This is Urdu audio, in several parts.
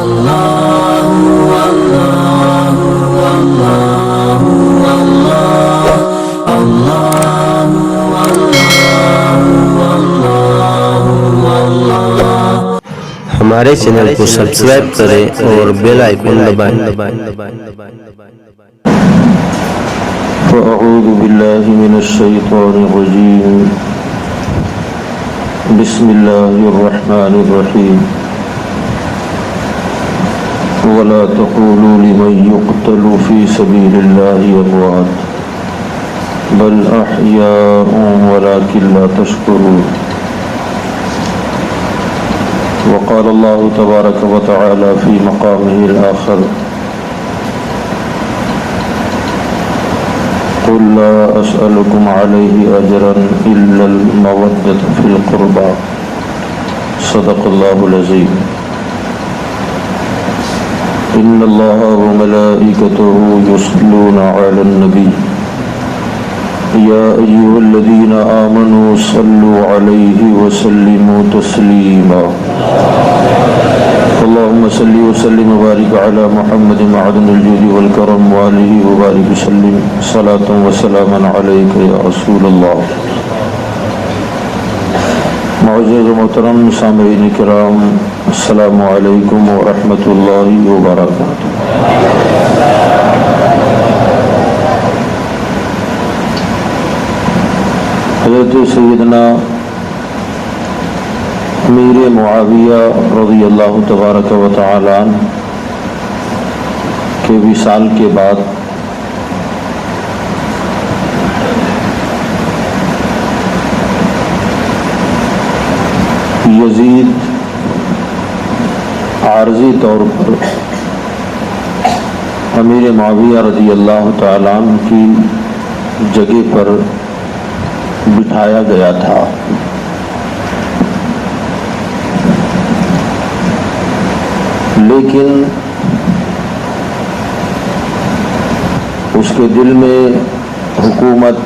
ہمارے چینل کو سبسکرائب کریں اور بیل آئیکن دبائیں۔ فأعوذ بالله من الشيطان الرجيم بسم الله الرحمن الرحيم ولا تقولوا لمن يقتل في سبيل الله أموات بل أحياء ولكن لا تشكرون وقال الله تبارك وتعالى في مقامه الآخر قل لا أسألكم عليه أجرا إلا المودة في القربى صدق الله العظيم إن الله وملائكته يصلون على النبي يا أيها الذين آمنوا صلوا عليه وسلموا تسليما اللهم صل وسلم وبارك على محمد معدن الجود والكرم وآله وبارك وسلم صلاة وسلاما عليك يا رسول الله۔ معزز و محترم سامعین کرام، السلام علیکم ورحمۃ اللہ وبرکاتہ۔ حضرت سیدنا امیر معاویہ رضی اللہ تبارک و تعالی عنہ کے وصال کے بعد یزید عارضی طور پر امیر معاویہ رضی اللہ تعالی عنہ کی جگہ پر بٹھایا گیا تھا۔ لیکن اس کے دل میں حکومت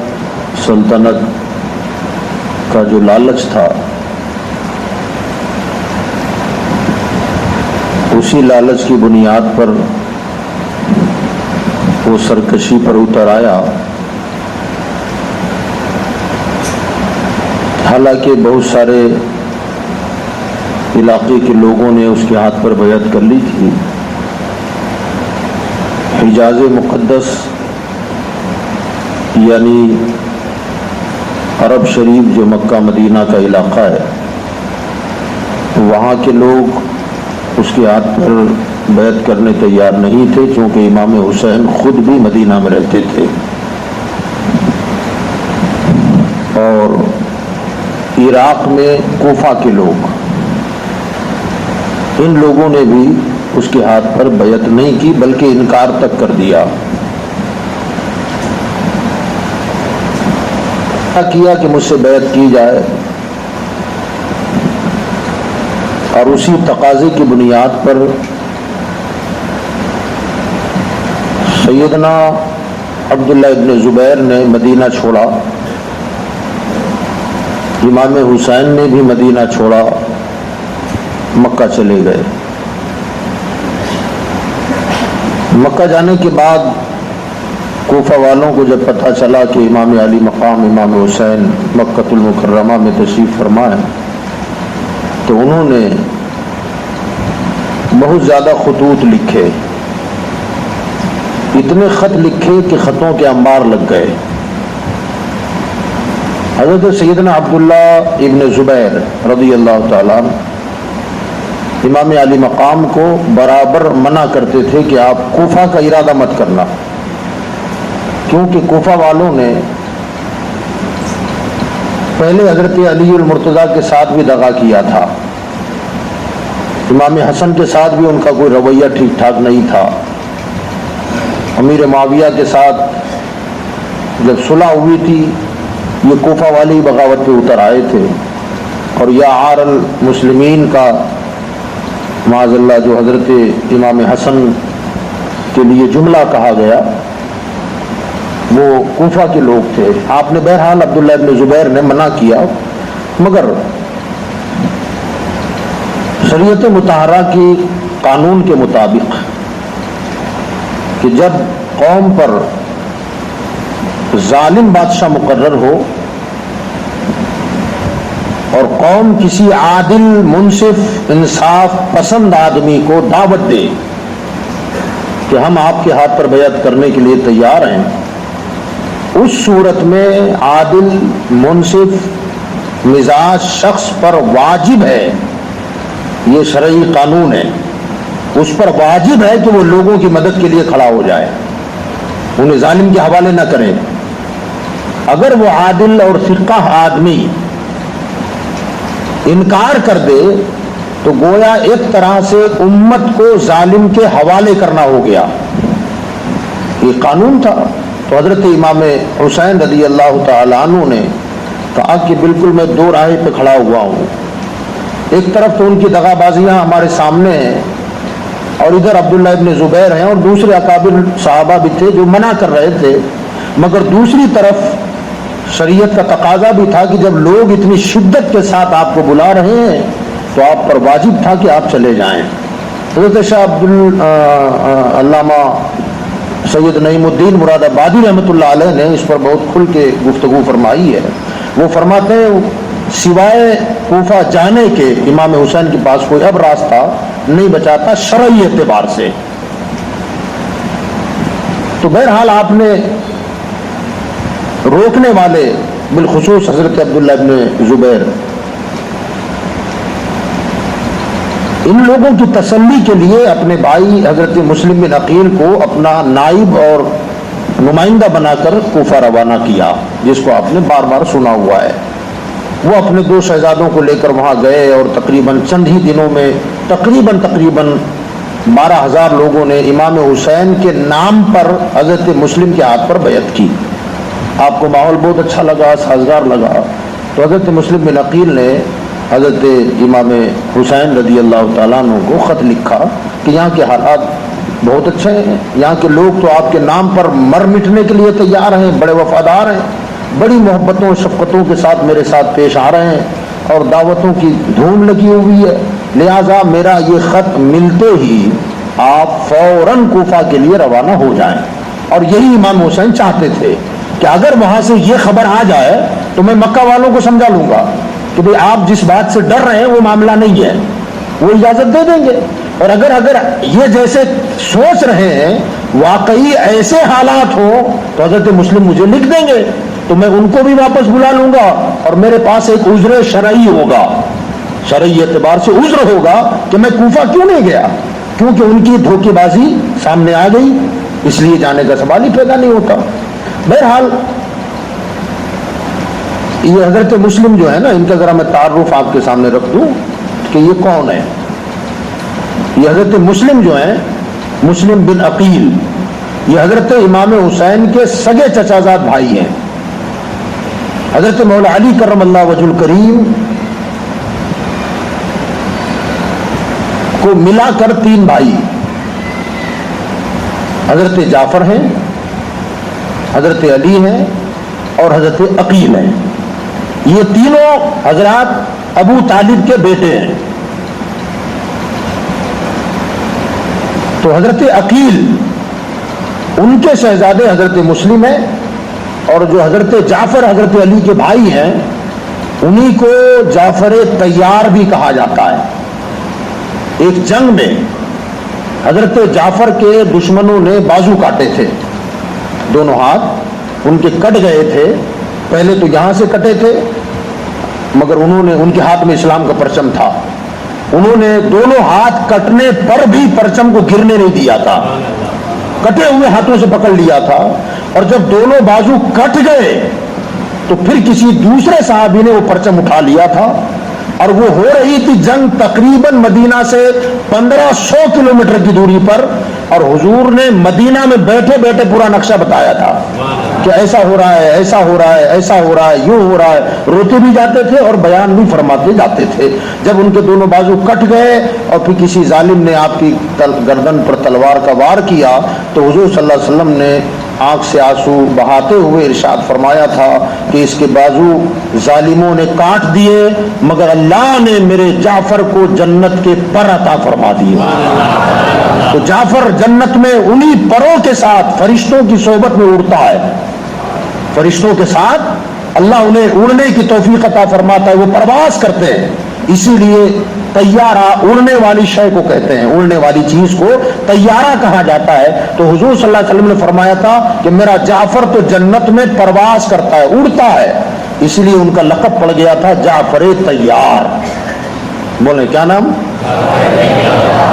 سلطنت کا جو لالچ تھا، اسی لالچ کی بنیاد پر وہ سرکشی پر اتر آیا۔ حالانکہ بہت سارے علاقے کے لوگوں نے اس کے ہاتھ پر بیعت کر لی تھی۔ حجاز مقدس یعنی عرب شریف جو مکہ مدینہ کا علاقہ ہے، وہاں کے لوگ اس کے ہاتھ پر بیعت کرنے تیار نہیں تھے، چونکہ امام حسین خود بھی مدینہ میں رہتے تھے، اور عراق میں کوفہ کے لوگ، ان لوگوں نے بھی اس کے ہاتھ پر بیعت نہیں کی بلکہ انکار تک کر دیا۔ کیا کہ مجھ سے بیعت کی جائے، اور اسی تقاضے کی بنیاد پر سیدنا عبداللہ ابن زبیر نے مدینہ چھوڑا، امام حسین نے بھی مدینہ چھوڑا، مکہ چلے گئے۔ مکہ جانے کے بعد کوفہ والوں کو جب پتہ چلا کہ امام علی مقام امام حسین مکہ المکرمہ میں تشریف فرما ہے، تو انہوں نے بہت زیادہ خطوط لکھے، اتنے خط لکھے کہ خطوں کے انبار لگ گئے۔ حضرت سیدنا عبداللہ ابن زبیر رضی اللہ تعالیٰ امام علی مقام کو برابر منع کرتے تھے کہ آپ کوفہ کا ارادہ مت کرنا، کیونکہ کوفہ والوں نے پہلے حضرت علی المرتضیٰ کے ساتھ بھی دغا کیا تھا، امام حسن کے ساتھ بھی ان کا کوئی رویہ ٹھیک ٹھاک نہیں تھا، امیر معاویہ کے ساتھ جب صلح ہوئی تھی یہ کوفہ والی بغاوت پہ اتر آئے تھے، اور یا عار المسلمین کا معاذ اللہ جو حضرت امام حسن کے لیے جملہ کہا گیا وہ کوفہ کے لوگ تھے۔ آپ نے بہرحال عبداللہ ابن زبیر نے منع کیا، مگر شریعت مطہرہ کی قانون کے مطابق کہ جب قوم پر ظالم بادشاہ مقرر ہو اور قوم کسی عادل منصف انصاف پسند آدمی کو دعوت دے کہ ہم آپ کے ہاتھ پر بیعت کرنے کے لیے تیار ہیں، اس صورت میں عادل منصف مزاج شخص پر واجب ہے، یہ شرعی قانون ہے، اس پر واجب ہے کہ وہ لوگوں کی مدد کے لیے کھڑا ہو جائے، انہیں ظالم کے حوالے نہ کرے۔ اگر وہ عادل اور فقہ آدمی انکار کر دے تو گویا ایک طرح سے امت کو ظالم کے حوالے کرنا ہو گیا، یہ قانون تھا۔ تو حضرت امام حسین رضی اللہ تعالیٰ عنہ نے کہا کہ بالکل میں دو راہیں پہ کھڑا ہوا ہوں، ایک طرف تو ان کی دغا بازیاں ہمارے سامنے ہیں اور ادھر عبداللہ ابن زبیر ہیں اور دوسرے اکابر صحابہ بھی تھے جو منع کر رہے تھے، مگر دوسری طرف شریعت کا تقاضا بھی تھا کہ جب لوگ اتنی شدت کے ساتھ آپ کو بلا رہے ہیں تو آپ پر واجب تھا کہ آپ چلے جائیں۔ حضرت شاہ علامہ سید نعیم الدین مراد آبادی رحمۃ اللہ علیہ نے اس پر بہت کھل کے گفتگو فرمائی ہے۔ وہ فرماتے ہیں سوائے کوفہ جانے کے امام حسین کے پاس کوئی اب راستہ نہیں بچا تھا شرعی اعتبار سے۔ تو بہرحال آپ نے روکنے والے بالخصوص حضرت عبداللہ ابن زبیر ان لوگوں کی تسلی کے لیے اپنے بھائی حضرت مسلم بن عقیل کو اپنا نائب اور نمائندہ بنا کر کوفہ روانہ کیا، جس کو آپ نے بار بار سنا ہوا ہے۔ وہ اپنے دو شہزادوں کو لے کر وہاں گئے اور تقریباً چند ہی دنوں میں تقریباً 12,000 لوگوں نے امام حسین کے نام پر حضرت مسلم کے ہاتھ پر بیعت کی۔ آپ کو ماحول بہت اچھا لگا، سازگار لگا، تو حضرت مسلم بن عقیل نے حضرت امام حسین رضی اللہ تعالیٰ عنہ کو خط لکھا کہ یہاں کے حالات بہت اچھے ہیں، یہاں کے لوگ تو آپ کے نام پر مر مٹنے کے لیے تیار ہیں، بڑے وفادار ہیں، بڑی محبتوں و شفقتوں کے ساتھ میرے ساتھ پیش آ رہے ہیں اور دعوتوں کی دھوم لگی ہوئی ہے، لہٰذا میرا یہ خط ملتے ہی آپ فوراً کوفہ کے لیے روانہ ہو جائیں۔ اور یہی امام حسین چاہتے تھے کہ اگر وہاں سے یہ خبر آ جائے تو میں مکہ والوں کو سمجھا لوں گا کہ بھئی آپ جس بات سے ڈر رہے ہیں وہ معاملہ نہیں ہے، وہ اجازت دے دیں گے، اور اگر یہ جیسے سوچ رہے ہیں واقعی ایسے حالات ہوں تو حضرت مسلم مجھے لکھ دیں گے تو میں ان کو بھی واپس بلا لوں گا اور میرے پاس ایک عذر شرعی ہوگا، شرعی اعتبار سے عذر ہوگا کہ میں کوفہ کیوں نہیں گیا، کیونکہ ان کی دھوکے بازی سامنے آ گئی، اس لیے جانے کا سوال ہی پیدا نہیں ہوتا۔ بہرحال یہ حضرت مسلم جو ہے نا، ان کا ذرا میں تعارف آپ کے سامنے رکھ دوں کہ یہ کون ہے۔ یہ حضرت مسلم جو ہیں، مسلم بن عقیل، یہ حضرت امام حسین کے سگے چچازاد بھائی ہیں۔ حضرت مولا علی کرم اللہ وجہ الکریم کو ملا کر 3 بھائی، حضرت جعفر ہیں، حضرت علی ہیں اور حضرت عقیل ہیں۔ یہ تینوں حضرات ابو طالب کے بیٹے ہیں۔ تو حضرت عقیل ان کے شہزادے حضرت مسلم ہیں، اور جو حضرت جعفر حضرت علی کے بھائی ہیں انہی کو جعفر طیار بھی کہا جاتا ہے۔ ایک جنگ میں حضرت جعفر کے دشمنوں نے بازو کاٹے تھے، دونوں ہاتھ ان کے کٹ گئے تھے، پہلے تو یہاں سے کٹے تھے مگر ان کے ہاتھ میں اسلام کا پرچم تھا، انہوں نے دونوں ہاتھ کٹنے پر بھی پرچم کو گرنے نہیں دیا تھا، کٹے ہوئے ہاتھوں سے پکڑ لیا تھا، اور جب دونوں بازو کٹ گئے تو پھر کسی دوسرے صحابی نے وہ پرچم اٹھا لیا تھا، اور وہ ہو رہی تھی جنگ تقریباً مدینہ سے 1500 کلومیٹر کی دوری پر، اور حضور نے مدینہ میں بیٹھے بیٹھے پورا نقشہ بتایا تھا کہ ایسا ہو رہا ہے، ایسا ہو رہا ہے، ایسا ہو رہا ہے، یوں ہو رہا ہے، روتے بھی جاتے تھے اور بیان بھی فرماتے جاتے تھے۔ جب ان کے دونوں بازو کٹ گئے اور پھر کسی ظالم نے آپ کی گردن پر تلوار کا وار کیا تو حضور صلی اللہ علیہ وسلم نے آنکھ سے آنسو بہاتے ہوئے ارشاد فرمایا تھا کہ اس کے بازو ظالموں نے کاٹ دیے مگر اللہ نے میرے جعفر کو جنت کے پر عطا فرما دیے. تو جعفر جنت میں انہی پروں کے ساتھ فرشتوں کی صحبت میں اڑتا ہے. فرشتوں کے ساتھ اللہ انہیں اڑنے کی توفیق عطا فرماتا ہے، وہ پرواز کرتے ہیں. اسی لیے طیارہ اڑنے والی شے کو کہتے ہیں، اڑنے والی چیز کو طیارہ کہا جاتا ہے. تو حضور صلی اللہ علیہ وسلم نے فرمایا تھا کہ میرا جعفر تو جنت میں پرواز کرتا ہے، اڑتا ہے. اس لیے ان کا لقب پڑ گیا تھا جعفر طیار. بولیں کیا نام؟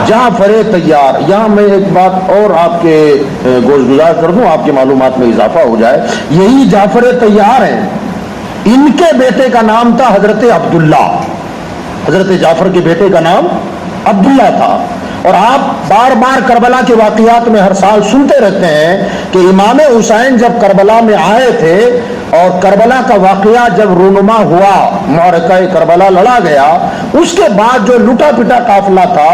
جعفر طیار. یہاں میں ایک بات اور آپ کے گوش گزار کر دوں، آپ کی معلومات میں اضافہ ہو جائے. یہی جعفر طیار ہیں، ان کے بیٹے کا نام تھا حضرت عبداللہ. حضرت جعفر کے بیٹے کا نام عبداللہ تھا. اور آپ بار بار کربلا کے واقعات میں ہر سال سنتے رہتے ہیں کہ امام حسین جب کربلا میں آئے تھے اور کربلا کا واقعہ جب رونما ہوا، معرکہ کربلا لڑا گیا، اس کے بعد جو لٹا پٹا قافلہ تھا،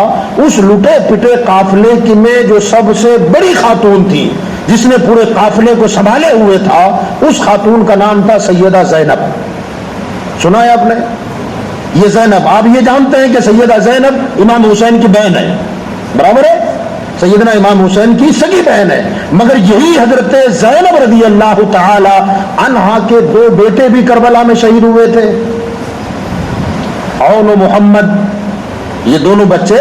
اس لٹے پٹے قافلے کی میں جو سب سے بڑی خاتون تھی جس نے پورے قافلے کو سنبھالے ہوئے تھا، اس خاتون کا نام تھا سیدہ زینب. سنا ہے آپ نے؟ یہ زینب، آپ یہ جانتے ہیں کہ سیدہ زینب امام حسین کی بہن ہے، برابر ہے، سیدنا امام حسین کی سگی بہن ہے. مگر یہی حضرت زینب رضی اللہ تعالی عنہا کے دو بیٹے بھی کربلا میں شہید ہوئے تھے، عون و محمد. یہ دونوں بچے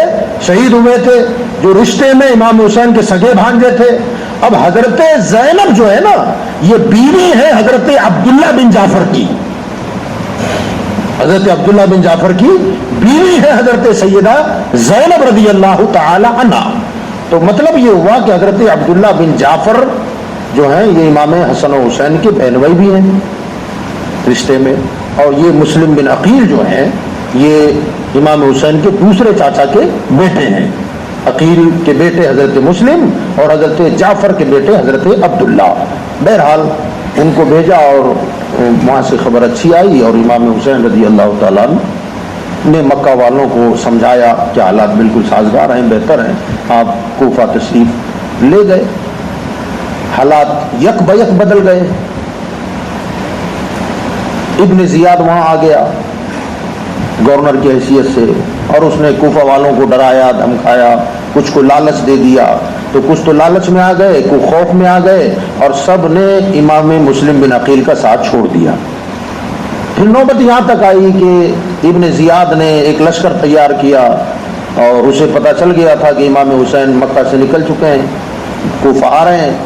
شہید ہوئے تھے جو رشتے میں امام حسین کے سگے بھانجے تھے. اب حضرت زینب جو ہے نا، یہ بیوی ہے حضرت عبداللہ بن جعفر کی. حضرت عبداللہ بن جعفر کی بیوی ہے حضرت سیدہ زینب رضی اللہ تعالی عنہ. تو مطلب یہ ہوا کہ حضرت عبداللہ بن جعفر جو ہیں یہ امام حسن و حسین کے بہن بھائی بھی ہیں رشتے میں. اور یہ مسلم بن عقیل جو ہیں یہ امام حسین کے دوسرے چاچا کے بیٹے ہیں. عقیل کے بیٹے حضرت مسلم اور حضرت جعفر کے بیٹے حضرت عبداللہ. بہرحال ان کو بھیجا اور وہاں سے خبر اچھی آئی اور امام حسین رضی اللہ تعالیٰ نے مکہ والوں کو سمجھایا کہ حالات بالکل سازگار ہیں، بہتر ہیں، آپ کوفہ تشریف لے گئے. حالات یک بیک بدل گئے. ابن زیاد وہاں آ گیا گورنر کی حیثیت سے، اور اس نے کوفہ والوں کو ڈرایا دھمکایا، کچھ کو لالچ دے دیا. تو کچھ تو لالچ میں آ گئے، کچھ خوف میں آ گئے، اور سب نے امام مسلم بن عقیل کا ساتھ چھوڑ دیا. پھر نوبت یہاں تک آئی کہ ابن زیاد نے ایک لشکر تیار کیا اور اسے پتہ چل گیا تھا کہ امام حسین مکہ سے نکل چکے ہیں، کوفہ آ رہے ہیں.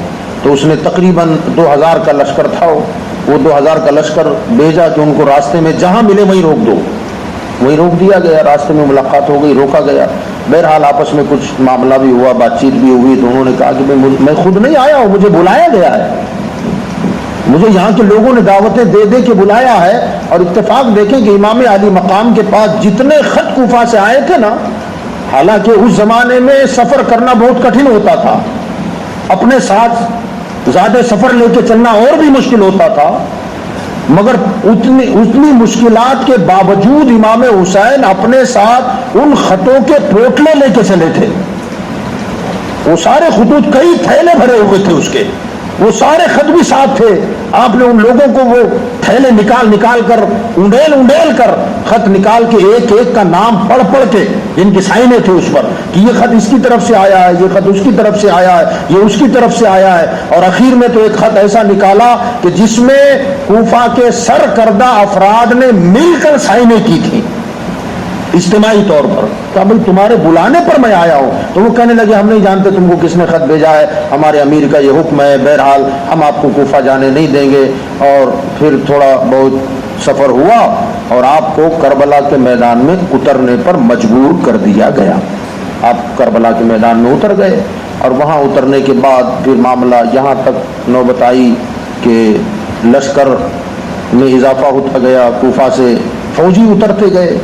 تو اس نے تقریباً 2000 کا لشکر تھا، وہ 2000 کا لشکر بھیجا کہ ان کو راستے میں جہاں ملے وہیں روک دو. وہیں روک دیا گیا، راستے میں ملاقات ہو گئی، روکا گیا. بہرحال آپس میں کچھ معاملہ بھی ہوا، بات چیت بھی ہوئی. تو انہوں نے کہا کہ میں خود نہیں آیا ہوں، مجھے بلایا گیا ہے، مجھے یہاں کے لوگوں نے دعوتیں دے دے کے بلایا ہے. اور اتفاق دیکھیں کہ امام علی مقام کے پاس جتنے خط کوفہ سے آئے تھے نا، حالانکہ اس زمانے میں سفر کرنا بہت کٹھن ہوتا تھا، اپنے ساتھ زیادہ سفر لے کے چلنا اور بھی مشکل ہوتا تھا، مگر اتنی مشکلات کے باوجود امام حسین اپنے ساتھ ان خطوں کے پوٹلے لے کے چلے تھے. وہ سارے خطوط کئی تھیلے بھرے ہوئے تھے، اس کے وہ سارے خط بھی ساتھ تھے. آپ نے ان لوگوں کو وہ تھیلے نکال کر انڈیل کر خط نکال کے ایک ایک کا نام پڑھ کے جن کی سائنیں تھے اس پر کہ یہ خط اس کی طرف سے آیا ہے، یہ خط اس کی طرف سے آیا ہے، یہ اس کی طرف سے آیا ہے. اور اخیر میں تو ایک خط ایسا نکالا کہ جس میں کوفہ کے سرکردہ افراد نے مل کر سائنیں کی تھی اجتماعی طور پر. کہا بھائی تمہارے بلانے پر میں آیا ہوں. تو وہ کہنے لگے ہم نہیں جانتے تم کو کس نے خط بھیجا ہے، ہمارے امیر کا یہ حکم ہے، بہرحال ہم آپ کو کوفہ جانے نہیں دیں گے. اور پھر تھوڑا بہت سفر ہوا اور آپ کو کربلا کے میدان میں اترنے پر مجبور کر دیا گیا. آپ کربلا کے میدان میں اتر گئے اور وہاں اترنے کے بعد پھر معاملہ یہاں تک نوبت آئی کہ لشکر میں اضافہ ہوتا گیا. کوفہ سے فوجی اترتے گئے،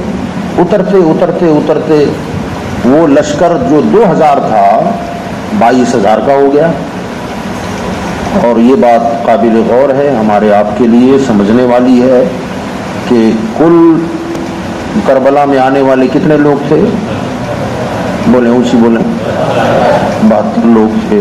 اترتے وہ لشکر جو 2000 تھا 22000 کا ہو گیا. اور یہ بات قابل غور ہے، ہمارے آپ کے لیے سمجھنے والی ہے کہ کل کربلا میں آنے والے کتنے لوگ تھے؟ بولیں اونچی بولیں. 72 لوگ تھے.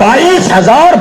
22,000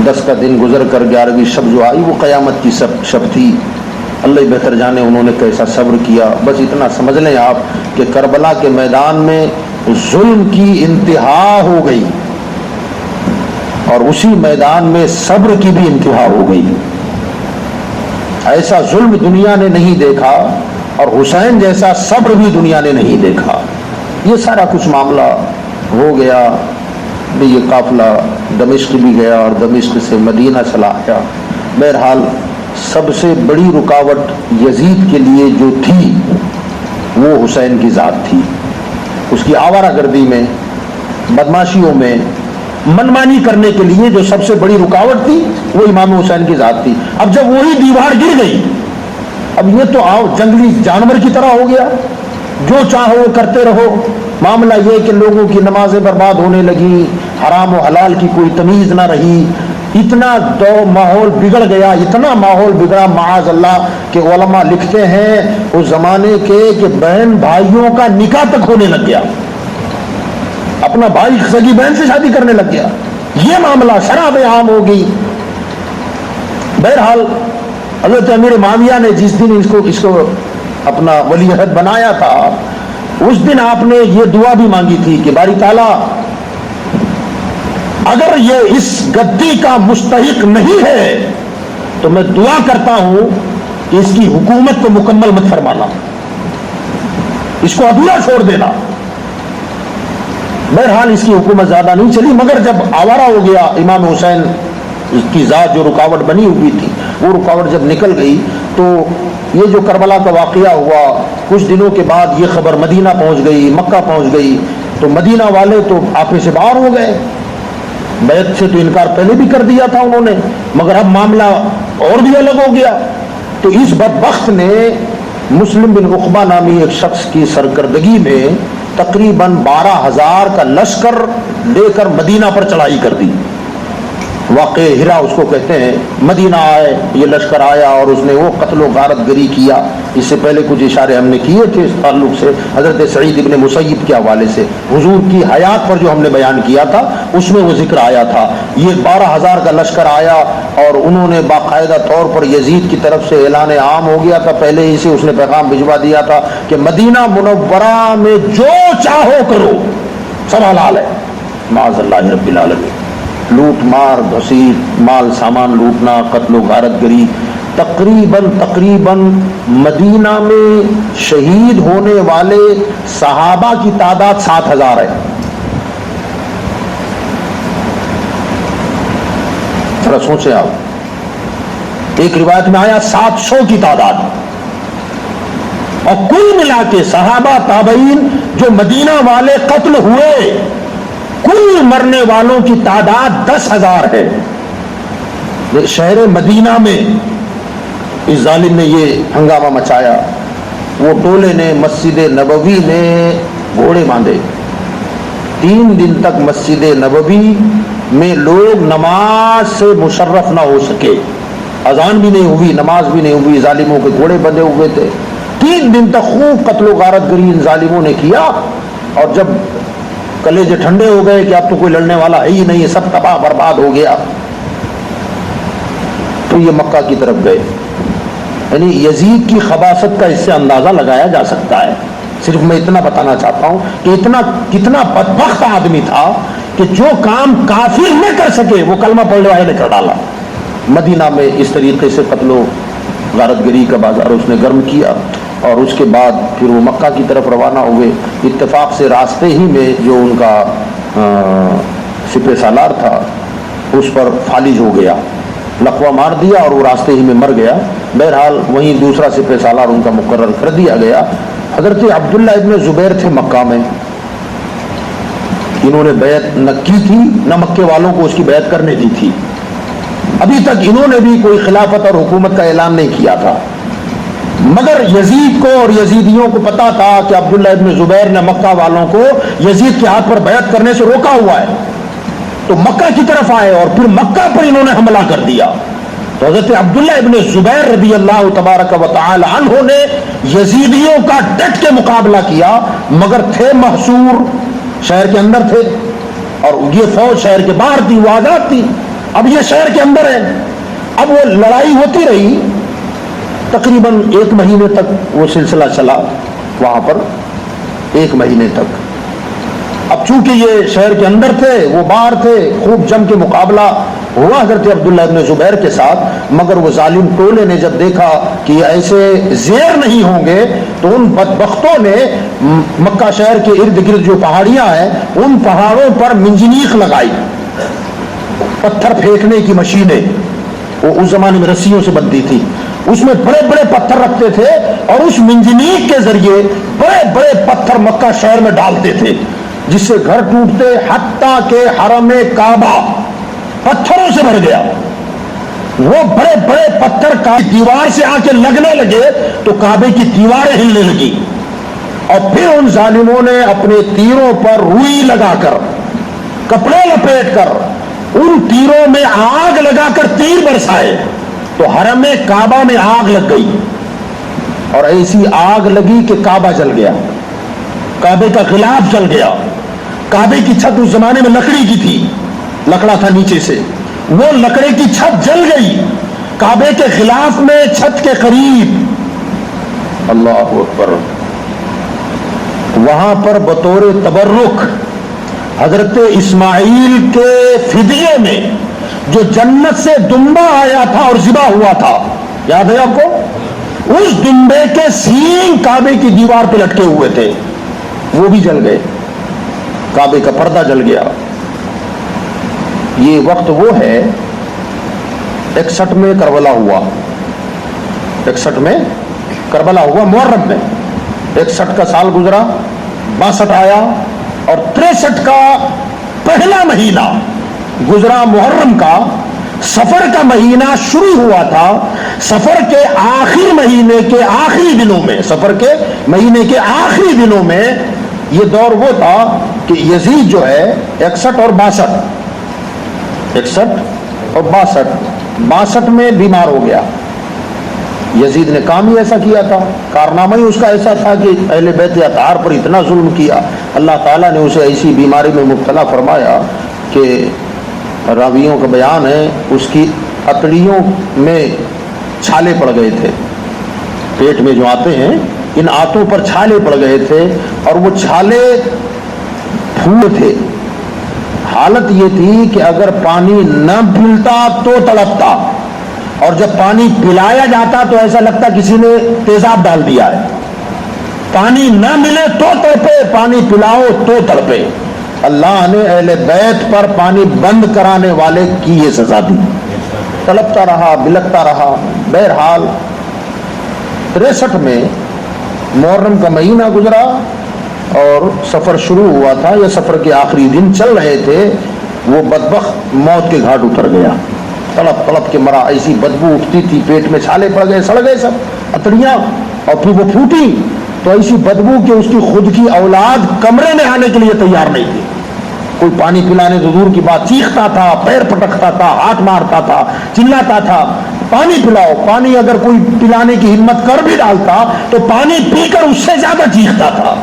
10 کا دن گزر کر 11ویں شب جو آئی وہ قیامت کی شب تھی. اللہ ہی بہتر جانے انہوں نے کیسا صبر کیا. بس اتنا سمجھ لیں آپ کہ کربلا کے میدان میں ظلم کی انتہا ہو گئی اور اسی میدان میں صبر کی بھی انتہا ہو گئی. ایسا ظلم دنیا نے نہیں دیکھا اور حسین جیسا صبر بھی دنیا نے نہیں دیکھا. یہ سارا کچھ معاملہ ہو گیا. یہ قافلہ دمشق بھی گیا اور دمشق سے مدینہ چلا گیا. بہرحال سب سے بڑی رکاوٹ یزید کے لیے جو تھی وہ حسین کی ذات تھی. اس کی آوارہ گردی میں، بدماشیوں میں، منمانی کرنے کے لیے جو سب سے بڑی رکاوٹ تھی وہ امام حسین کی ذات تھی. اب جب وہی دیوار گر گئی، اب یہ تو جنگلی جانور کی طرح ہو گیا، جو چاہو وہ کرتے رہو. معاملہ یہ کہ لوگوں کی نمازیں برباد ہونے لگی، حرام و حلال کی کوئی تمیز نہ رہی. اتنا ماحول بگڑ گیا، اتنا ماحول بگڑا معاذ اللہ کہ علماء لکھتے ہیں اس زمانے کے کہ بہن بھائیوں کا نکاح تک ہونے لگ گیا. اپنا بھائی سگی بہن سے شادی کرنے لگ گیا. یہ معاملہ شراب عام ہو گئی. بہرحال حضرت امیر معاویہ نے جس دن اس کو اپنا ولی عہد بنایا تھا، اس دن آپ نے یہ دعا بھی مانگی تھی کہ باری تعالیٰ اگر یہ اس گدی کا مستحق نہیں ہے تو میں دعا کرتا ہوں کہ اس کی حکومت کو مکمل مت فرمانا، اس کو ادھورا چھوڑ دینا. بہرحال اس کی حکومت زیادہ نہیں چلی، مگر جب آوارہ ہو گیا امام حسین کی ذات جو رکاوٹ بنی ہوئی تھی وہ رکاوٹ جب نکل گئی تو یہ جو کربلا کا واقعہ ہوا، کچھ دنوں کے بعد یہ خبر مدینہ پہنچ گئی، مکہ پہنچ گئی. تو مدینہ والے تو آپے سے باہر ہو گئے. بیعت سے تو انکار پہلے بھی کر دیا تھا انہوں نے، مگر اب معاملہ اور بھی الگ ہو گیا. تو اس بدبخت نے مسلم بن عقبہ نامی ایک شخص کی سرکردگی میں تقریباً 12,000 کا لشکر لے کر مدینہ پر چڑھائی کر دی. واقع ہرا اس کو کہتے ہیں. مدینہ آئے، یہ لشکر آیا اور اس نے وہ قتل و غارت گری کیا. اس سے پہلے کچھ اشارے ہم نے کیے تھے اس تعلق سے حضرت سعید ابن مسیب کے حوالے سے. حضور کی حیات پر جو ہم نے بیان کیا تھا اس میں وہ ذکر آیا تھا. یہ 12,000 کا لشکر آیا اور انہوں نے باقاعدہ طور پر یزید کی طرف سے اعلان عام ہو گیا تھا، پہلے ہی سے اس نے پیغام بھجوا دیا تھا کہ مدینہ منورہ میں جو چاہو کرو، سب حلال ہے. معاذ اللہ رب العالمین. لوٹ مار گھسیٹ، مال سامان لوٹنا، قتل و غارت گری. تقریباً مدینہ میں شہید ہونے والے صحابہ کی تعداد 7,000 ہے. ذرا سوچیں آپ، ایک روایت میں آیا 700 کی تعداد، اور کل ملا کے صحابہ تابعین جو مدینہ والے قتل ہوئے، کل مرنے والوں کی تعداد 10,000 ہے. شہر مدینہ میں اس ظالم نے یہ ہنگامہ مچایا. وہ ٹولے نے مسجد نبوی نے گھوڑے باندھے. 3 دن تک مسجد نبوی میں لوگ نماز سے مشرف نہ ہو سکے. اذان بھی نہیں ہوئی، نماز بھی نہیں ہوئی، ظالموں کے گھوڑے بندھے ہوئے تھے. 3 دن تک خوب قتل و غارت گری ان ظالموں نے کیا. اور جب کلیجے ٹھنڈے ہو گئے کہ اب تو کوئی لڑنے والا ہے ہی نہیں، سب تباہ برباد ہو گیا، تو یہ مکہ کی طرف گئے. یعنی یزید کی خباثت کا اس سے اندازہ لگایا جا سکتا ہے. صرف میں اتنا بتانا چاہتا ہوں کہ کتنا بدبخت آدمی تھا کہ جو کام کافر نہ کر سکے وہ کلمہ پڑھنے والے نے کر ڈالا. مدینہ میں اس طریقے سے قتل و غارت گری کا بازار اس نے گرم کیا، اور اس کے بعد پھر وہ مکہ کی طرف روانہ ہوئے. اتفاق سے راستے ہی میں جو ان کا سپہ سالار تھا اس پر فالج ہو گیا، لقوہ مار دیا اور وہ راستے ہی میں مر گیا. بہرحال وہیں دوسرا سپہ سالار ان کا مقرر کر دیا گیا. حضرت عبداللہ ابن زبیر تھے مکہ میں. انہوں نے بیعت نہ کی تھی، نہ مکے والوں کو اس کی بیعت کرنے دی تھی. ابھی تک انہوں نے بھی کوئی خلافت اور حکومت کا اعلان نہیں کیا تھا. مگر یزید کو اور یزیدیوں کو پتا تھا کہ عبداللہ ابن زبیر نے مکہ والوں کو یزید کے ہاتھ پر بیعت کرنے سے روکا ہوا ہے، تو مکہ کی طرف آئے اور پھر مکہ پر انہوں نے حملہ کر دیا. تو حضرت عبداللہ ابن زبیر رضی اللہ تبارک و تعالی عنہ نے یزیدیوں کا ڈٹ کے مقابلہ کیا، مگر تھے محصور، شہر کے اندر تھے، اور یہ فوج شہر کے باہر تھی، وہ آزاد تھی. اب یہ شہر کے اندر ہے. اب وہ لڑائی ہوتی رہی تقریباً 1 مہینے تک وہ سلسلہ چلا وہاں پر 1 مہینے تک. اب چونکہ یہ شہر کے اندر تھے وہ باہر تھے, خوب جم کے مقابلہ ہوا حضرت عبداللہ ابن زبیر کے ساتھ, مگر وہ ظالم ٹولے نے جب دیکھا کہ یہ ایسے زیر نہیں ہوں گے تو ان بدبختوں نے مکہ شہر کے ارد گرد جو پہاڑیاں ہیں ان پہاڑوں پر منجنیق لگائی, پتھر پھینکنے کی مشینیں, وہ اس زمانے میں رسیوں سے بندھی تھی, اس میں بڑے بڑے پتھر رکھتے تھے اور اس منجنیق کے ذریعے بڑے بڑے پتھر مکہ شہر میں ڈالتے تھے جس سے گھر ٹوٹتے, حتیٰ کہ حرم کعبہ پتھروں سے بھر گیا. وہ بڑے بڑے پتھر دیوار سے آ کے لگنے لگے تو کعبے کی دیواریں ہلنے لگی, اور پھر ان ظالموں نے اپنے تیروں پر روئی لگا کر, کپڑے لپیٹ کر ان تیروں میں آگ لگا کر تیر برسائے تو حرم کعبہ میں آگ لگ گئی, اور ایسی آگ لگی کہ کعبہ جل گیا, کعبے کا غلاف جل گیا. کعبے کی چھت اس زمانے میں لکڑی کی تھی, لکڑا تھا نیچے سے, وہ لکڑے کی چھت جل گئی کعبے کے غلاف میں چھت کے قریب. اللہ اکبر. وہاں پر بطور تبرک حضرت اسماعیل کے فدیے میں جو جنت سے دمبا آیا تھا اور ذبح ہوا تھا, یاد ہے آپ کو, اس دمبے کے سینگ کعبے کی دیوار پہ لٹکے ہوئے تھے, وہ بھی جل گئے, کعبے کا پردہ جل گیا. یہ وقت وہ ہے 61 میں کربلا ہوا, 61 میں کربلا ہوا محرم میں. 61 کا سال گزرا, 62 آیا, اور 63 کا پہلا مہینہ گزرا محرم کا. سفر کا مہینہ شروع ہوا تھا, سفر کے آخری مہینے کے آخری دنوں میں, سفر کے مہینے کے آخری دنوں میں یہ دور وہ تھا کہ یزید جو ہے 61 اور 62, 61 اور 62 میں بیمار ہو گیا. یزید نے کام ہی ایسا کیا تھا, کارنامہ ہی اس کا ایسا تھا کہ اہل بیت اطہار پر اتنا ظلم کیا, اللہ تعالیٰ نے اسے ایسی بیماری میں مبتلا فرمایا کہ راویوں کا بیان ہے اس کی اتڑیوں میں چھالے پڑ گئے تھے, پیٹ میں جو آتے ہیں ان آتوں پر چھالے پڑ گئے تھے, اور وہ چھالے پھول تھے. حالت یہ تھی کہ اگر پانی نہ ملتا تو تڑپتا, اور جب پانی پلایا جاتا تو ایسا لگتا کسی نے تیزاب ڈال دیا ہے. پانی نہ ملے تو تڑپے, پانی پلاؤ تو تڑپے. اللہ نے اہل بیت پر پانی بند کرانے والے کی یہ سزا دی. تڑپتا رہا, بلکتا رہا. بہرحال 63 میں محرم کا مہینہ گزرا اور سفر شروع ہوا تھا, یا سفر کے آخری دن چل رہے تھے, وہ بدبخت موت کے گھاٹ اتر گیا. تڑپ تڑپ کے مرا, ایسی بدبو اٹھتی تھی, پیٹ میں چھالے پڑ گئے, سڑ گئے سب اتڑیاں, اور پھر وہ پھوٹی تو ایسی بدبو کہ اس کی خود کی اولاد کمرے میں آنے کے لیے تیار نہیں تھی. کوئی پانی پلانے تو دور کی بات, چیختا تھا, پیر پٹکتا تھا, ہاتھ مارتا تھا, چلاتا تھا, پانی پلاؤ. پانی اگر کوئی پلانے کی ہمت کر بھی ڈالتا تو پانی پی کر اس سے زیادہ چیختا تھا.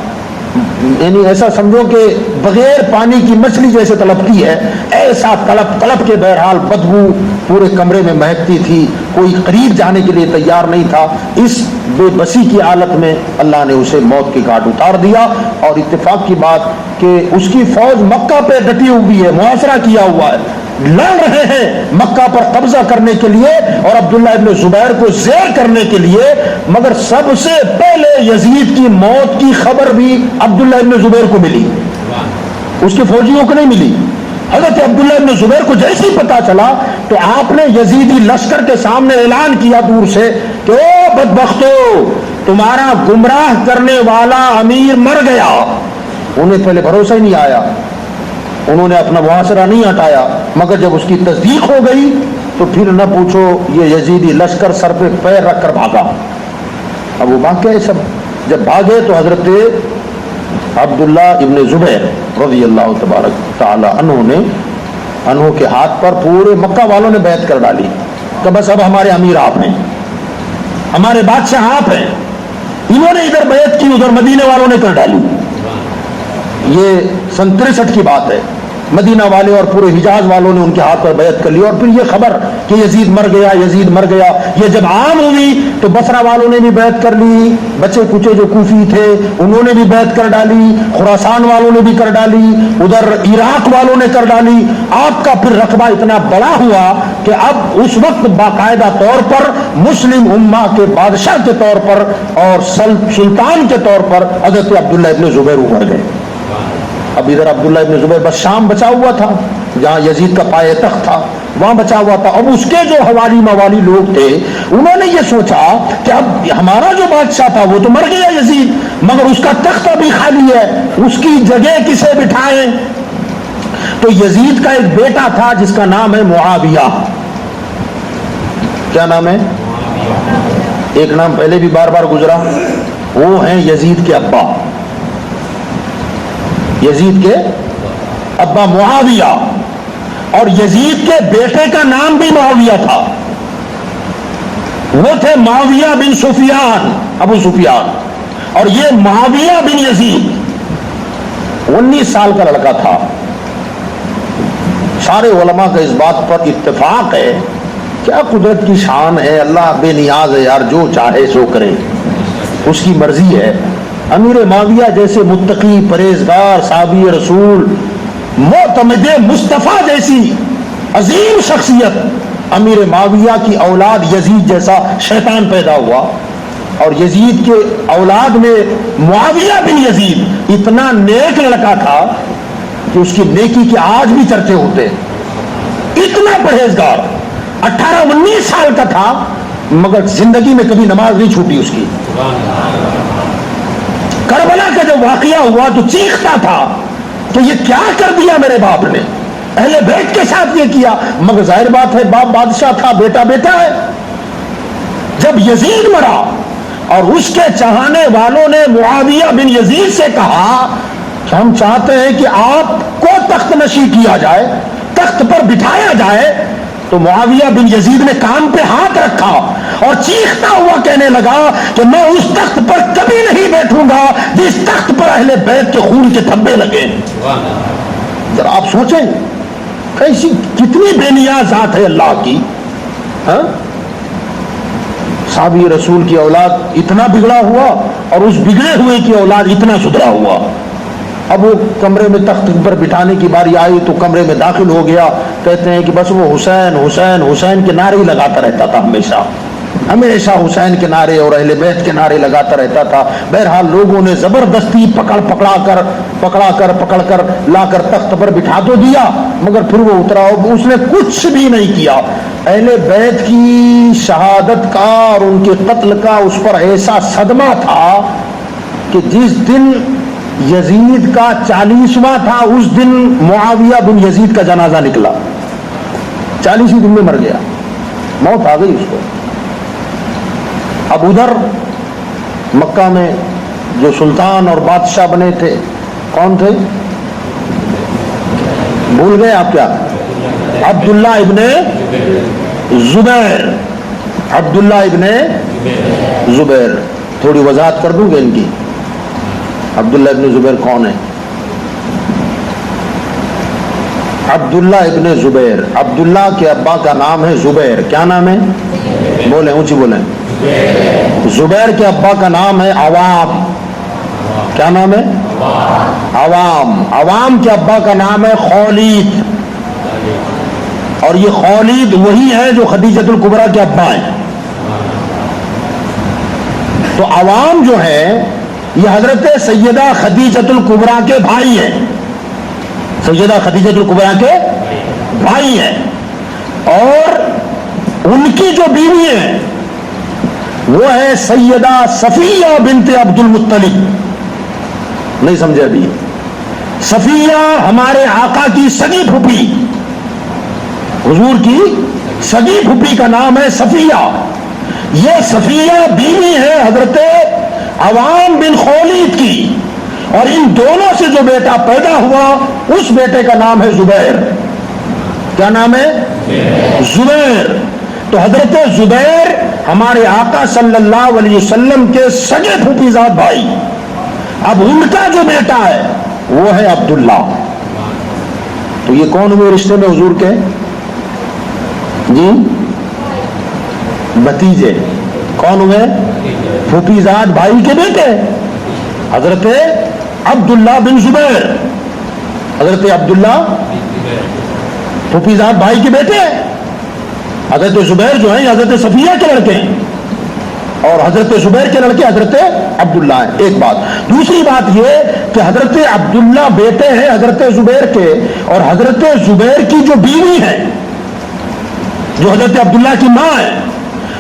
یعنی ایسا سمجھو کہ بغیر پانی کی مچھلی جیسے تڑپتی ہے, ایسا تڑپ تڑپ کے بہرحال بدبو پورے کمرے میں مہکتی تھی. کوئی قریب جانے کے لیے تیار نہیں تھا. اس بے بسی کی حالت میں اللہ نے اسے موت کے گھاٹ اتار دیا. اور اتفاق کی بات کہ اس کی فوج مکہ پہ ڈٹی ہوئی ہے, محاصرہ کیا ہوا ہے, لڑ رہے ہیں مکہ پر قبضہ کرنے کے لیے اور عبداللہ ابن زبیر کو زیر کرنے کے لیے. مگر سب سے پہلے یزید کی موت کی خبر بھی عبداللہ ابن زبیر کو ملی, اس کے فوجیوں کو نہیں ملی. حضرت عبداللہ ابن زبیر کو جیسے ہی پتا چلا تو آپ نے یزیدی لشکر کے سامنے اعلان کیا دور سے کہ او بدبختو, تمہارا گمراہ کرنے والا امیر مر گیا. انہیں پہلے بھروسہ ہی نہیں آیا, انہوں نے اپنا محاصرہ نہیں ہٹایا, مگر جب اس کی تصدیق ہو گئی تو پھر نہ پوچھو, یہ یزیدی لشکر سر پہ پیر رکھ کر بھاگا. اب وہ بھاگ گئے سب. جب بھاگے تو حضرت عبداللہ ابن زبیر رضی اللہ تبارک تعالی عنہ کے ہاتھ پر پورے مکہ والوں نے بیعت کر ڈالی کہ بس اب ہمارے امیر آپ ہیں, ہمارے بادشاہ آپ ہیں. انہوں نے ادھر بیعت کی, ادھر مدینے والوں نے کر ڈالی. یہ 63 کی بات ہے. مدینہ والے اور پورے حجاز والوں نے ان کے ہاتھ پر بیعت کر لی. اور پھر یہ خبر کہ یزید مر گیا، یزید مر گیا، یہ جب عام ہوئی تو بصرہ والوں نے بھی بیعت کر لی، بچے کچے جو کوفی تھے انہوں نے بھی بیعت کر ڈالی، خراسان والوں نے بھی کر ڈالی، ادھر عراق والوں نے کر ڈالی. آپ کا پھر رقبہ اتنا بڑا ہوا کہ اب اس وقت باقاعدہ طور پر مسلم امہ کے بادشاہ کے طور پر اور سلطان کے طور پر حضرت عبداللہ ابن زبیر ابھر گئے. اب ادھر عبداللہ ابن زبیر بس شام بچا ہوا تھا جہاں یزید کا پائے تخت تھا، وہاں بچا ہوا تھا. اب اس کے جو حوالی موالی لوگ تھے انہوں نے یہ سوچا کہ اب ہمارا جو بادشاہ تھا وہ تو مر گیا یزید، مگر اس کا تخت ابھی خالی ہے، اس کی جگہ کسے بٹھائیں؟ تو یزید کا ایک بیٹا تھا جس کا نام ہے معاویہ. کیا نام ہے؟ ایک نام پہلے بھی بار بار گزرا، وہ ہیں یزید کے ابا، یزید کے ابا معاویہ. اور یزید کے بیٹے کا نام بھی معاویہ تھا، وہ تھے معاویہ بن سفیان، ابو سفیان. اور یہ معاویہ بن یزید 19 سال کا لڑکا تھا. سارے علماء کا اس بات پر اتفاق ہے، کیا قدرت کی شان ہے، اللہ بے نیاز ہے یار، جو چاہے سو کرے، اس کی مرضی ہے. امیر معاویہ جیسے متقی پرہیزگار صحابی رسول معتمد مصطفیٰ جیسی عظیم شخصیت، امیر معاویہ کی اولاد یزید جیسا شیطان پیدا ہوا. اور یزید کے اولاد میں معاویہ بن یزید اتنا نیک لڑکا تھا کہ اس کی نیکی کے آج بھی چرچے ہوتے. اتنا پرہیزگار، 18-19 سال کا تھا مگر زندگی میں کبھی نماز نہیں چھوٹی اس کی. کربلا کا جو واقعہ ہوا تو چیختا تھا کہ یہ کیا کر دیا میرے باپ نے، اہل بیت کے ساتھ یہ کیا. مگر ظاہر بات ہے باپ بادشاہ تھا، بیٹا بیٹا ہے. جب یزید مرا اور اس کے چاہنے والوں نے معاویہ بن یزید سے کہا کہ ہم چاہتے ہیں کہ آپ کو تخت نشی کیا جائے، تخت پر بٹھایا جائے، تو معاویہ بن یزید نے کان پہ ہاتھ رکھا اور چیختا ہوا کہنے لگا کہ میں اس تخت پر کبھی نہیں بیٹھوں گا جس تخت پر اہل بیت کے خون کے دھبے لگے. ذرا آپ سوچیں کیسی کتنی بے نیاز ذات ہے اللہ کی. صحابی رسول کی اولاد اتنا بگڑا ہوا اور اس بگڑے ہوئے کی اولاد اتنا سدھرا ہوا. اب وہ کمرے میں تخت پر بٹھانے کی باری آئی تو کمرے میں داخل ہو گیا. کہتے ہیں کہ بس وہ حسین حسین حسین کے نعرے لگاتا رہتا تھا، ہمیشہ ہمیشہ حسین کے نعرے اور اہل بیت کے نعرے لگاتا رہتا تھا. بہرحال لوگوں نے زبردستی پکڑا کر لا کر تخت پر بٹھا تو دیا مگر پھر وہ اترا، اس نے کچھ بھی نہیں کیا. اہل بیت کی شہادت کا اور ان کے قتل کا اس پر ایسا صدمہ تھا کہ جس دن یزید کا 40واں تھا اس دن معاویہ بن یزید کا جنازہ نکلا. 40 دن میں مر گیا، موت آ گئی اس کو. اب ادھر مکہ میں جو سلطان اور بادشاہ بنے تھے کون تھے؟ بھول گئے آپ کیا؟ عبداللہ ابن زبیر. عبداللہ ابن زبیر تھوڑی وضاحت کر دوں گے ان کی. عبداللہ ابن زبیر کون ہے؟ عبداللہ ابن زبیر، عبداللہ کے ابا کا نام ہے زبیر. کیا نام ہے؟ بولیں اونچی بولیں. زبیر کے ابا کا نام ہے عوام. کیا نام ہے؟ عوام. عوام کے ابا کا نام ہے خولید. اور یہ خولید وہی ہے جو خدیجۃ الکبریٰ کے ابا ہیں. تو عوام جو ہے یہ حضرت سیدہ خدیجۃ الکبریٰ کے بھائی ہیں. سیدہ خدیجۃ الکبریٰ کے بھائی ہیں. اور ان کی جو بیوی ہے وہ ہے سیدہ صفیہ بنت عبد المطلب. نہیں سمجھے ابھی؟ صفیہ ہمارے آقا کی سگی پھوپھی، حضور کی سگی پھوپھی کا نام ہے صفیہ. یہ صفیہ بیوی ہے حضرت عوام بن خولید کی، اور ان دونوں سے جو بیٹا پیدا ہوا اس بیٹے کا نام ہے زبیر. کیا نام ہے؟ زبیر. تو حضرت زبیر ہمارے آقا صلی اللہ علیہ وسلم کے سگے پھوپھی زاد بھائی. اب ان کا جو بیٹا ہے وہ ہے عبداللہ. تو یہ کون ہوئے رشتے میں حضور کے؟ جی بھتیجے. کون ہوئے؟ پھوپھی زاد بھائی کے بیٹے حضرت عبداللہ بن زبیر. حضرت عبداللہ پھوپھی زاد بھائی کے بیٹے. حضرت زبیر جو ہیں حضرت صفیہ کے لڑکے ہیں اور حضرت زبیر کے لڑکے حضرت عبداللہ ہیں. ایک بات. دوسری بات یہ کہ حضرت عبداللہ بیٹے ہیں حضرت زبیر کے, اور حضرت زبیر کی جو بیوی ہے جو حضرت عبداللہ کی ماں ہے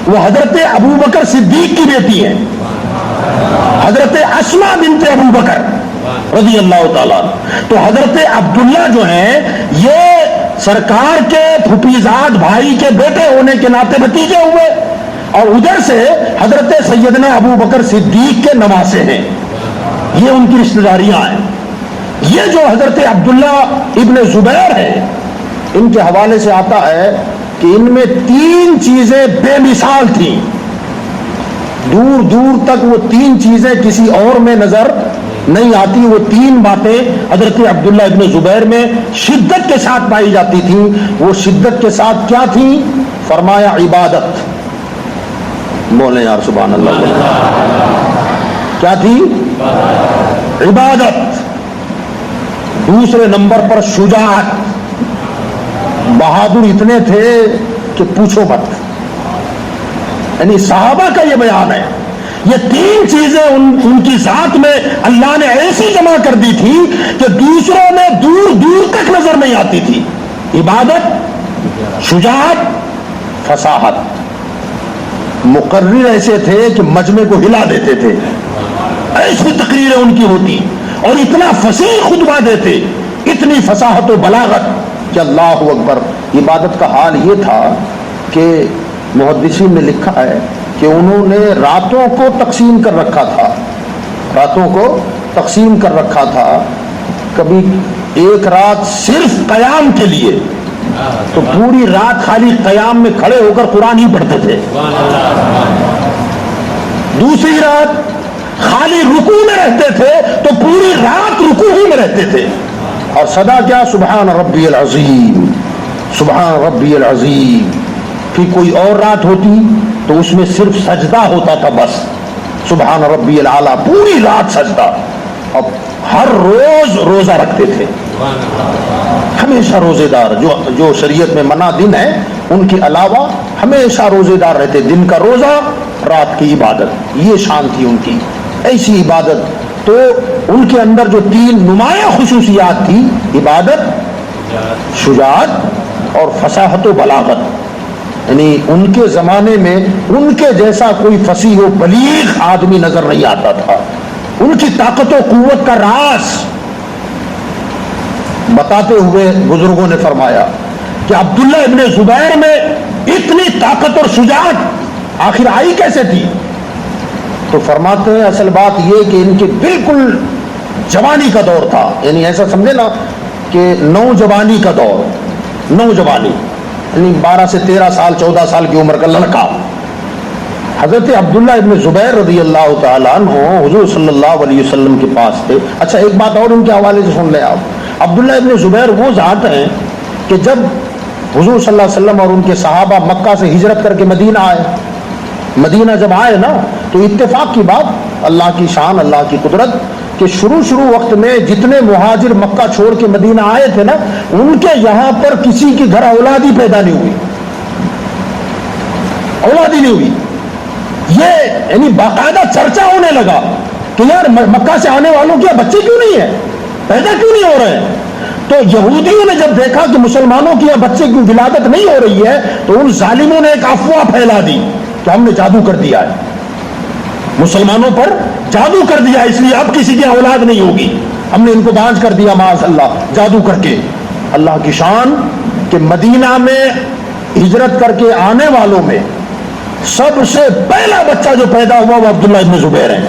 وہ حضرت ابو بکر صدیق کی بیٹی ہے, حضرت اسما بنت ابو بکر رضی اللہ تعالیٰ. تو حضرت عبداللہ جو ہیں یہ سرکار کے پھوپھیزاد بھائی کے بیٹے ہونے کے ناطے بھتیجے ہوئے, اور ادھر سے حضرت سیدنا ابو بکر صدیق کے نواسے ہیں. یہ ان کی رشتہ داریاں ہیں. یہ جو حضرت عبداللہ ابن زبیر ہے ان کے حوالے سے آتا ہے کہ ان میں 3 چیزیں بے مثال تھیں. دور دور تک وہ 3 چیزیں کسی اور میں نظر نہیں آتی. وہ 3 باتیں حضرت عبداللہ ابن زبیر میں شدت کے ساتھ پائی جاتی تھیں. وہ شدت کے ساتھ کیا تھیں؟ فرمایا عبادت. بولیں یار سبحان اللہ. کیا تھی؟ عبادت. دوسرے نمبر پر شجاعت. بہادر اتنے تھے کہ پوچھو مت. یعنی صحابہ کا یہ بیان ہے. یہ 3 چیزیں ان کی ذات میں اللہ نے ایسی جمع کر دی تھی کہ دوسروں میں دور دور تک نظر نہیں آتی تھی. عبادت, شجاعت, فصاحت. مقرر ایسے تھے کہ مجمع کو ہلا دیتے تھے, ایسی تقریریں ان کی ہوتی, اور اتنا فصیح خطبہ دیتے, اتنی فصاحت و بلاغت کہ اللہ اکبر. عبادت کا حال یہ تھا کہ محدثین نے لکھا ہے کہ انہوں نے راتوں کو تقسیم کر رکھا تھا. راتوں کو تقسیم کر رکھا تھا. کبھی ایک رات صرف قیام کے لیے, تو پوری رات خالی قیام میں کھڑے ہو کر قرآن ہی پڑھتے تھے. دوسری رات خالی رکوع میں رہتے تھے تو پوری رات رکوع ہی میں رہتے تھے. اور صدا کیا؟ سبحان ربی العظیم, سبحان ربی العظیم. پھر کوئی اور رات ہوتی تو اس میں صرف سجدہ ہوتا تھا بس, سبحان ربی العالی. پوری رات سجدہ. اب ہر روز روزہ رکھتے تھے, ہمیشہ روزے دار. جو شریعت میں منع دن ہے ان کے علاوہ ہمیشہ روزے دار رہتے. دن کا روزہ, رات کی عبادت. یہ شان تھی ان کی, ایسی عبادت. تو ان کے اندر جو 3 نمایاں خصوصیات تھی, عبادت, شجاعت اور فصاحت و بلاغت. یعنی ان کے زمانے میں ان کے جیسا کوئی فصیح و بلیغ آدمی نظر نہیں آتا تھا. ان کی طاقت و قوت کا راز بتاتے ہوئے بزرگوں نے فرمایا کہ عبداللہ ابن زبیر میں اتنی طاقت اور شجاعت آخر آئی کیسے تھی؟ تو فرماتے ہیں اصل بات یہ کہ ان کے بالکل جوانی کا دور تھا. یعنی ایسا سمجھے نا کہ نوجوانی کا دور. نوجوانی یعنی 12 سے 13 سال 14 سال کی عمر کا لڑکا. حضرت عبداللہ ابن زبیر رضی اللہ تعالیٰ عنہ حضور صلی اللہ علیہ وسلم کے پاس تھے. اچھا ایک بات اور ان کے حوالے سے سن لیں آپ. عبداللہ ابن زبیر وہ ذات ہیں کہ جب حضور صلی اللہ علیہ وسلم اور ان کے صحابہ مکہ سے ہجرت کر کے مدینہ آئے, مدینہ جب آئے نا تو اتفاق کی بات, اللہ کی شان, اللہ کی قدرت کہ شروع وقت میں جتنے مہاجر مکہ چھوڑ کے مدینہ آئے تھے نا ان کے یہاں پر کسی کی گھر اولاد ہی پیدا نہیں ہوئی. اولاد ہی نہیں ہوئی. یہ یعنی باقاعدہ چرچا ہونے لگا کہ یار مکہ سے آنے والوں کے بچے کیوں نہیں ہیں, پیدا کیوں نہیں ہو رہے ہیں. تو یہودیوں نے جب دیکھا کہ مسلمانوں کی بچے کی ولادت نہیں ہو رہی ہے تو ان ظالموں نے ایک افواہ پھیلا دی کہ ہم نے جادو کر دیا ہے, مسلمانوں پر جادو کر دیا, اس لیے اب کسی کی اولاد نہیں ہوگی, ہم نے ان کو بانج کر دیا معاذ اللہ جادو کر کے. اللہ کی شان کہ مدینہ میں ہجرت کر کے آنے والوں میں سب سے پہلا بچہ جو پیدا ہوا وہ عبداللہ ابن زبیر ہے.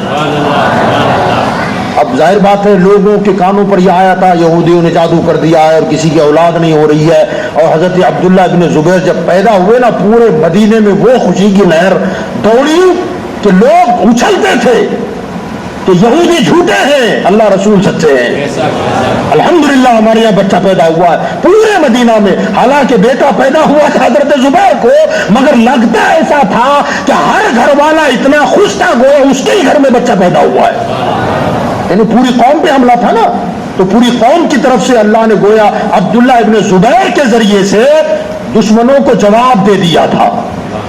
اب ظاہر بات ہے لوگوں کے کانوں پر یہ آیا تھا یہودیوں نے جادو کر دیا ہے اور کسی کی اولاد نہیں ہو رہی ہے. اور حضرت عبداللہ ابن زبیر جب پیدا ہوئے نا پورے مدینے میں وہ خوشی کی لہر دوڑی کہ لوگ اچھلتے تھے کہ یہودی جھوٹے ہیں، اللہ رسول سچے ہیں۔ الحمدللہ ہمارے یہاں بچہ پیدا ہوا ہے پورے مدینہ میں، حالانکہ بیٹا پیدا ہوا تھا حضرت زبیر کو، مگر لگتا ایسا تھا کہ ہر گھر والا اتنا خوش تھا گویا اس کے ہی گھر میں بچہ پیدا ہوا ہے، یعنی پوری قوم پہ حملہ تھا نا، تو پوری قوم کی طرف سے اللہ نے گویا عبداللہ ابن زبیر کے ذریعے سے دشمنوں کو جواب دے دیا تھا،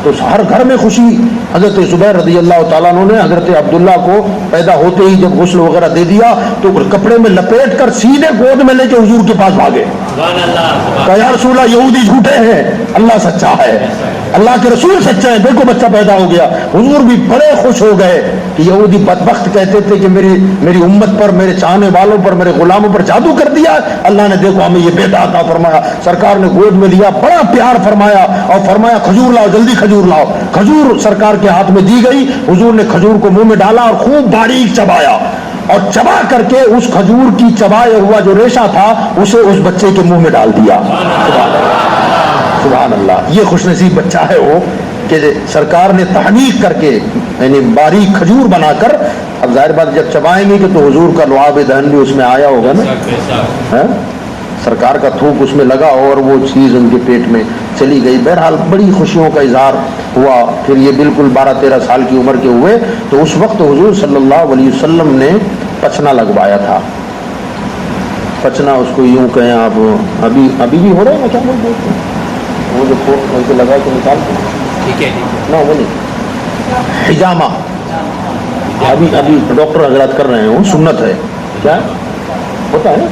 تو ہر گھر میں خوشی۔ حضرت زبیر رضی اللہ تعالیٰ عنہ نے حضرت عبداللہ کو پیدا ہوتے ہی جب غسل وغیرہ دے دیا تو کپڑے میں لپیٹ کر سیدھے گود میں لے کے حضور کے پاس بھاگے، کہا یا رسول اللہ یہودی جھوٹے ہیں، اللہ سچا ہے، اللہ کے رسول سچے ہیں، دیکھو بچہ پیدا ہو گیا۔ حضور بھی بڑے خوش ہو گئے کہ یہودی بدبخت کہتے تھے کہ میری امت پر، میرے چاہنے والوں پر، میرے غلاموں پر جادو کر دیا، اللہ نے دیکھو ہمیں یہ بیٹا عطا فرمایا۔ سرکار نے گود میں لیا، بڑا پیار فرمایا اور فرمایا کھجور لاؤ، جلدی کھجور لاؤ۔ کھجور سرکار کے ہاتھ میں دی گئی، حضور نے کھجور کو منہ میں ڈالا اور خوب باریک چبایا، اور چبا کر کے اس کھجور کی چبایا ہوا جو ریشہ تھا اسے اس بچے کے منہ میں ڈال دیا۔ سبحان اللہ، یہ خوش نصیب بچہ ہے وہ کہ سرکار نے تحنیک کر کے یعنی باریک کھجور بنا کر، اب ظاہر بات جب چبائیں گے کہ تو حضور کا لعاب دہن بھی اس میں آیا ہوگا نا، سرکار کا تھوک اس میں لگا اور وہ چیز ان کے پیٹ میں چلی گئی۔ بہرحال بڑی خوشیوں کا اظہار ہوا۔ پھر یہ بالکل 12-13 سال کی عمر کے ہوئے تو اس وقت حضور صلی اللہ علیہ وسلم نے پچنا لگوایا تھا۔ پچنا اس کو یوں کہیں آپ، ابھی بھی ہو رہا ہے نا، کیا بولتے ہیں وہ جو پھوٹ کے لگا کے نکال کے نہ وہ نہیں، حجامہ، ابھی ڈاکٹر حضرات کر رہے ہیں، سنت ہے، کیا ہوتا ہے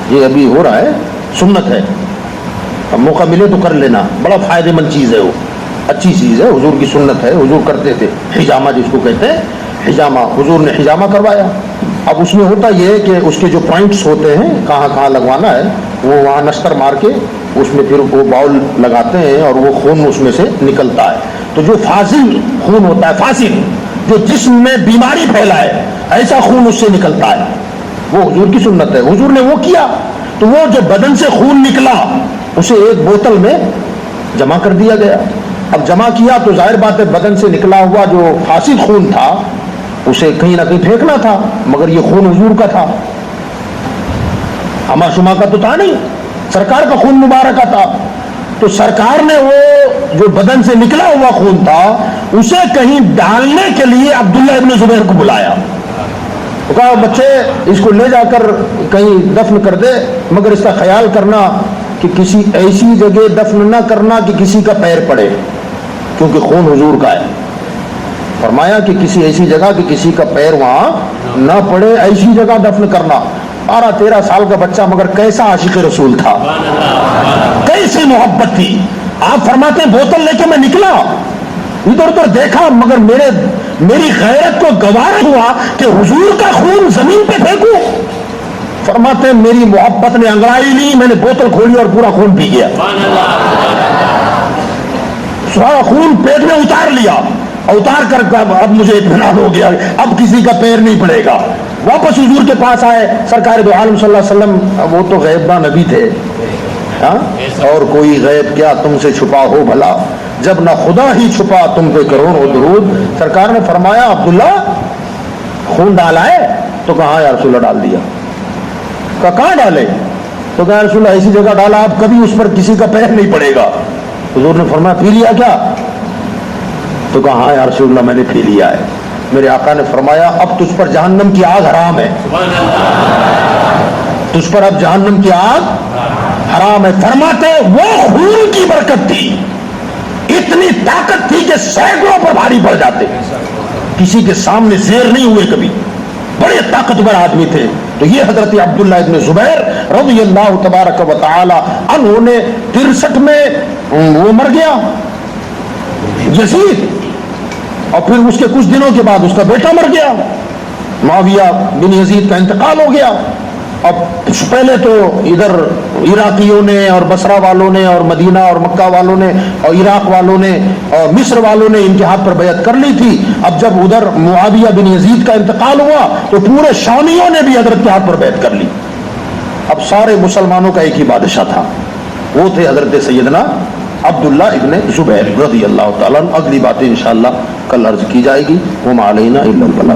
یہ ابھی ہو رہا ہے، سنت ہے، اب موقع ملے تو کر لینا، بڑا فائدہ مند چیز ہے، وہ اچھی چیز ہے، حضور کی سنت ہے، حضور کرتے تھے حجامہ جس کو کہتے ہیں، حجامہ حضور نے حجامہ کروایا۔ اب اس میں ہوتا یہ ہے کہ اس کے جو پوائنٹس ہوتے ہیں کہاں کہاں لگوانا ہے وہ وہاں نشتر مار کے اس میں پھر وہ باؤل لگاتے ہیں اور وہ خون اس میں سے نکلتا ہے، تو جو فاضل خون ہوتا ہے، فاضل جو جسم میں بیماری پھیلائے ایسا خون اس سے نکلتا ہے، وہ حضور کی سنت ہے۔ حضور نے وہ کیا تو وہ جو بدن سے خون نکلا اسے ایک بوتل میں جمع کر دیا گیا۔ اب جمع کیا تو ظاہر بات ہے بدن سے نکلا ہوا جو فاسد خون تھا اسے کہیں نہ کہیں پھینکنا تھا، مگر یہ خون حضور کا تھا، ہما شما کا تو تھا نہیں، سرکار کا خون مبارک تھا، تو سرکار نے وہ جو بدن سے نکلا ہوا خون تھا اسے کہیں ڈالنے کے لیے عبداللہ ابن زبیر کو بلایا، تو کہا بچے اس کو لے جا کر کہیں دفن کر دے، مگر اس کا خیال کرنا کہ کسی ایسی جگہ دفن نہ کرنا کہ کسی کا پیر پڑے، کیونکہ خون حضور کا ہے۔ فرمایا کہ کسی ایسی جگہ کہ کسی کا پیر وہاں نہ پڑے، ایسی جگہ دفن کرنا۔ 12-13 سال کا بچہ مگر کیسا عاشق رسول تھا، کیسی محبت تھی۔ آپ فرماتے ہیں بوتل لے کے میں نکلا، ادھر ادھر دیکھا، مگر میری غیرت کو گوارا ہوا کہ حضور کا خون زمین پہ پھینکوں۔ فرماتے ہیں میری محبت نے انگڑائی لی، میں نے بوتل کھولی اور پورا خون پی گیا، سارا خون پیٹ میں اتار لیا، اتار کر اب مجھے اطمینان ہو گیا، اب کسی کا پیر نہیں پڑے گا۔ واپس حضور کے پاس آئے، سرکار دو عالم صلی اللہ علیہ وسلم وہ تو غیب داں نبی تھے، اور کوئی غیب کیا تم سے چھپا ہو بھلا، جب نہ خدا ہی چھپا تم پہ کروڑوں درود۔ سرکار نے فرمایا عبداللہ خون ڈالا ہے؟ تو کہا یا رسول اللہ ڈال دیا۔ کہاں ڈالے؟ تو کہا رسول اللہ ایسی جگہ ڈالا آپ کبھی اس پر کسی کا پیر نہیں پڑے گا۔ حضور نے فرمایا پی لیا کیا؟ تو کہا ہاں یا رسول اللہ میں نے پی لیا ہے۔ میرے آقا نے فرمایا اب تجھ پر جہنم کی آگ حرام ہے، تجھ پر اب جہنم کی آگ حرام ہے۔ فرماتے وہ خون کی برکت تھی، اتنی طاقت تھی کہ سینکڑوں پر بھاری پڑ جاتے، کسی کے سامنے زیر نہیں ہوئے کبھی، بڑے طاقتور آدمی تھے۔ تو یہ حضرت عبداللہ ابن زبیر رضی اللہ تبارک و تعالی عنہ نے 63 میں وہ مر گیا یزید، اور پھر اس کے کچھ دنوں کے بعد اس کا بیٹا مر گیا، معاویہ بن یزید کا انتقال ہو گیا۔ اب پہلے تو ادھر عراقیوں نے اور بصرہ والوں نے اور مدینہ اور مکہ والوں نے اور عراق والوں نے اور مصر والوں نے ان کے ہاتھ پر بیعت کر لی تھی۔ اب جب ادھر معاویہ بن یزید کا انتقال ہوا تو پورے شامیوں نے بھی حضرت کے ہاتھ پر بیعت کر لی۔ اب سارے مسلمانوں کا ایک ہی بادشاہ تھا، وہ تھے حضرت سیدنا عبداللہ ابن زبیر رضی اللہ تعالیٰ عنہ۔ اگلی باتیں انشاءاللہ کل عرض کی جائے گی۔ وما علینا الا البلاغ۔